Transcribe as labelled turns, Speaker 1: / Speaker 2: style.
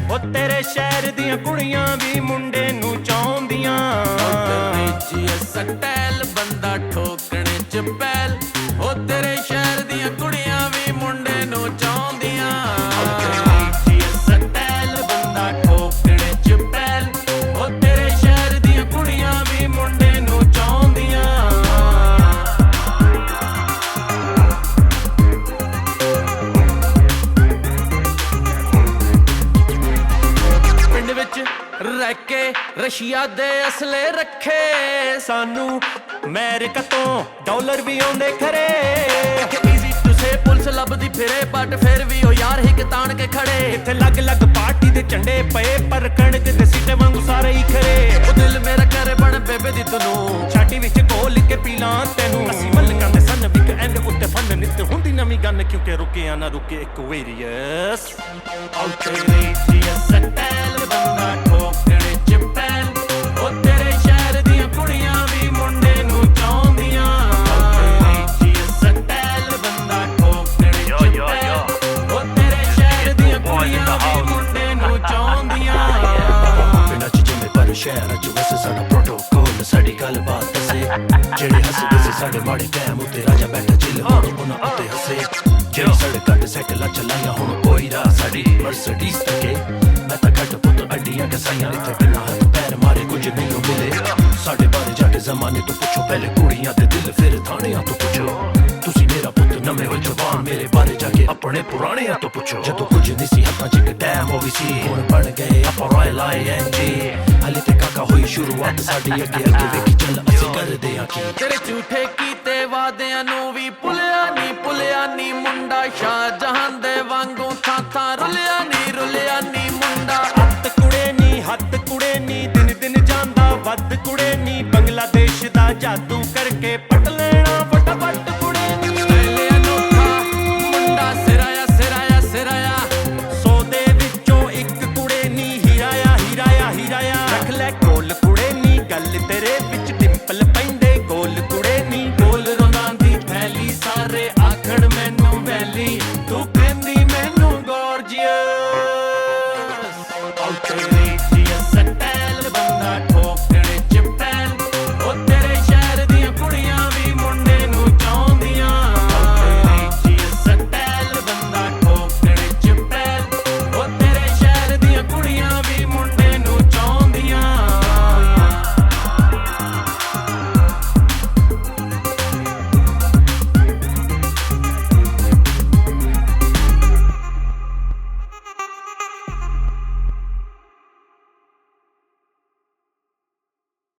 Speaker 1: ਉਹ ਤੇਰੇ ਸ਼ਹਿਰ ਦੀਆਂ ਕੁੜੀਆਂ ਵੀ ਮੁੰਡੇ ਨੂੰ ਚਾਹੁੰਦੀਆਂ।
Speaker 2: ਸਟੈਲ ਬੰਦਾ ਠੋਕਣੇ ਚ ਪੈਲ, ਉਹ ਤੇਰੇ ਸ਼ਹਿਰ ਦੀਆਂ ਕੁੜੀਆਂ ਵੀ ਮੁੰਡੇ ਨੂੰ ਚਾਹੁੰਦੀਆਂ। ਸਟੈਲ ਬੰਦਾ ਠੋਕਣੇ ਚ ਪੈਲ, ਉਹ ਤੇਰੇ ਸ਼ਹਿਰ ਦੀਆਂ ਕੁੜੀਆਂ ਵੀ ਮੁੰਡੇ ਨੂੰ ਚਾਹੁੰਦੀਆਂ। ਪਿੰਡ ਵਿੱਚ ਰਹਿ ਕੇ ਰਸ਼ੀਆ ਦੇ ਅਸਲੇ ਰੱਖੇ,
Speaker 1: ਸਾਨੂੰ ਅਮਰੀਕਾ ਤੋਂ ਡਾਲਰ ਵੀ ਆਉਂਦੇ ਖਰੇ।
Speaker 2: ਈਜ਼ੀ ਟੂ ਸੇ ਪੁਲਿਸ ਲੱਭਦੀ ਫਿਰੇ ਬਟ ਫਿਰ ਵੀ ਉਹ ਯਾਰ ਹਿੱਕ ਤਾਣ ਕੇ ਖੜੇ।
Speaker 1: ਇੱਥੇ ਲੱਗ ਪਾਰਟੀ ਦੇ ਝੰਡੇ ਪਏ ਪਰ ਕਣਕ ਦੇ ਸੀਟੇ ਵਾਂਗੂ ਸਾਰੇ ਹੀ ਖਰੇ।
Speaker 2: ਉਹ ਦਿਲ ਮੇਰਾ ਕਰੇ ਬਣ ਬੇਬੇ ਦੀ ਤੈਨੂੰ,
Speaker 1: ਛਾਟੀ ਵਿੱਚ ਘੋਲ ਕੇ ਪੀ ਲਾਂ ਤੈਨੂੰ। ਅਸੀਂ ਮਲਕਾਂ ਦੇ ਸਨ ਵੀ ਐਂਡ ਉੱਤੇ ਫਨ ਨਿੱਤ ਹੁੰਦੀ ਨਵੀਂ ਗੰਨ, ਕਿਉਂਕਿ ਰੁਕਿਆ ਨਾ ਰੁਕੇ ਇਕੁਏਰੀਅਸ। ਸਟੈਲ ਬੰਦਾ ਠੋਕਣੇ ਚ ਪੈਲ, ਉਹ ਤੇਰੇ ਸ਼ਹਿਰ ਦੀਆਂ ਕੁੜੀਆਂ ਵੀ ਮੁੰਡੇ ਨੂੰ ਚਾਹੁੰਦੀਆਂ। ਸਟੈਲ ਬੰਦਾ ਠੋਕਣੇ ਚ ਪੈਲ, ਉਹ ਤੇਰੇ ਸ਼ਹਿਰ ਦੀਆਂ ਕੁੜੀਆਂ ਵੀ ਮੁੰਡੇ ਨੂੰ ਚਾਹੁੰਦੀਆਂ।
Speaker 3: ਪਿੰਡਾਂ 'ਚ ਜਿਵੇਂ ਪਰ ਸ਼ਹਿਰਾਂ 'ਚ ਵਸੇ ਸਾਡਾ ਪ੍ਰੋਟੋਕੋਲ, ਸਾਡੀ ਗੱਲਬਾਤ ਦੱਸੇ। ਜਿਹੜੇ ਹੱਸਦੇ ਸੀ ਸਾਡੇ ਮਾੜੇ ਟਾਈਮ ਉੱਤੇ, ਰਾਜਾ ਬੈਠਾ ਚਿੱਲ ਹੁਣ ਉਹਨਾਂ ਉੱਤੇ ਹੱਸੇ। ਜਿਹੜੀ ਸੜਕਾਂ ਤੇ ਸਾਈਕਲਾਂ ਚਲਾਈਆਂ ਹੁਣ ਕੋਈ ਰਾਹ ਸਾਡੀ ਮਰਸਡੀਜ਼ ਤੱਕੇ। ਮੈਂ ਤਾਂ ਘੱਟ ਪੁੱਤ ਅੱਡੀਆਂ ਕਸਾਈਆਂ, ਇੱਥੇ ਬਿਨਾਂ ਹੱਥ ਪੈਰ ਮਾਰੇ ਕੁਝ ਨਹੀਂ ਮਿਲੇ। ਸਾਡੇ ਬਾਰੇ ਜਾ ਕੇ ਜ਼ਮਾਨੇ ਤੋਂ ਪੁੱਛੋ, ਪਹਿਲੇ ਕੁੜੀਆਂ ਦੇ ਦਿਲ ਫਿਰ ਥਾਣਿਆਂ ਤੋਂ ਪੁੱਛੋ। ਤੁਸੀਂ ਮੇਰਾ ਪੁੱਤ ਨਵੇਂ ਹੋ ਜਵਾਨ, ਮੇਰੇ ਬਾਰੇ ਜਾ ਕੇ ਆਪਣੇ ਪੁਰਾਣਿਆਂ ਤੋਂ ਪੁੱਛੋ। ਜਦੋਂ ਕੁਝ ਨਹੀਂ ਸੀ ਹੱਥਾਂ 'ਚ ਇੱਕ ਟਾਈਮ ਹੋ ਗਈ ਸੀ, ਹੁਣ ਬਣ ਗਏ ਆਪਾਂ ਰਾਇਲ ING। ਹਲੇ ਤੇ ਕਾਕਾ ਹੋਈ ਸ਼ੁਰੂਆਤ ਸਾਡੀ, ਅੱਗੇ ਵੇਖੀ ਚੱਲ ਅਸੀਂ ਕਰਦੇ ਆ ਕੀ।
Speaker 2: ਤੇਰੇ ਝੂਠੇ ਕੀਤੇ ਵਾਦਿਆਂ ਨੂੰ ਵੀ ਭੁੱਲਿਆ ਨੀ ਮੁੰਡਾ, ਸ਼ਾਹਜਹਾਨ ਦੇ ਵਾਂਗੂ ਥਾਂ ਰੁਲਿਆ ਨੀ ਮੁੰਡਾ।
Speaker 1: ਹੱਥ ਕੁੜੇ ਨੀ ਦਿਨ ਦਿਨ ਜਾਂਦਾ ਵੱਧ ਕੁੜੇ ਨੀ, ਬੰਗਲਾਦੇਸ਼ ਦਾ ਜਾਦੂ ਕਰਕੇ ਪਟ ਲੈਣਾ ਫਟਾਫਟ ਕੁੜੇ ਨੀ।
Speaker 2: ਸਟਾਈਲ ਅਨੋਖਾ ਮੁੰਡਾ ਸਿਰਾਇਆ
Speaker 1: 100 ਦੇ ਵਿੱਚੋਂ ਇੱਕ ਕੁੜੇ ਨੀ, ਹੀਰਾਇਆ ਰੱਖ ਲੈ ਕੋਲ ਕੁੜੇ ਨੀ। ਗੱਲ ਤੇਰੇ ਵਿੱਚ ਡਿੰਪਲ ਪੈਂਦੇ ਗੋਲ ਕੁੜੇ ਨੀ।
Speaker 2: ਬੋਲ ਰੋਂਦਾਂ ਦੀ ਥੈਲੀ, ਸਾਰੇ ਆਖਣ ਮੈਨੂੰ ਵੈਲੀ, ਤੂੰ ਕਹਿੰਦੀ ਮੈਨੂੰ ਗੋਰਜੀਅਸ।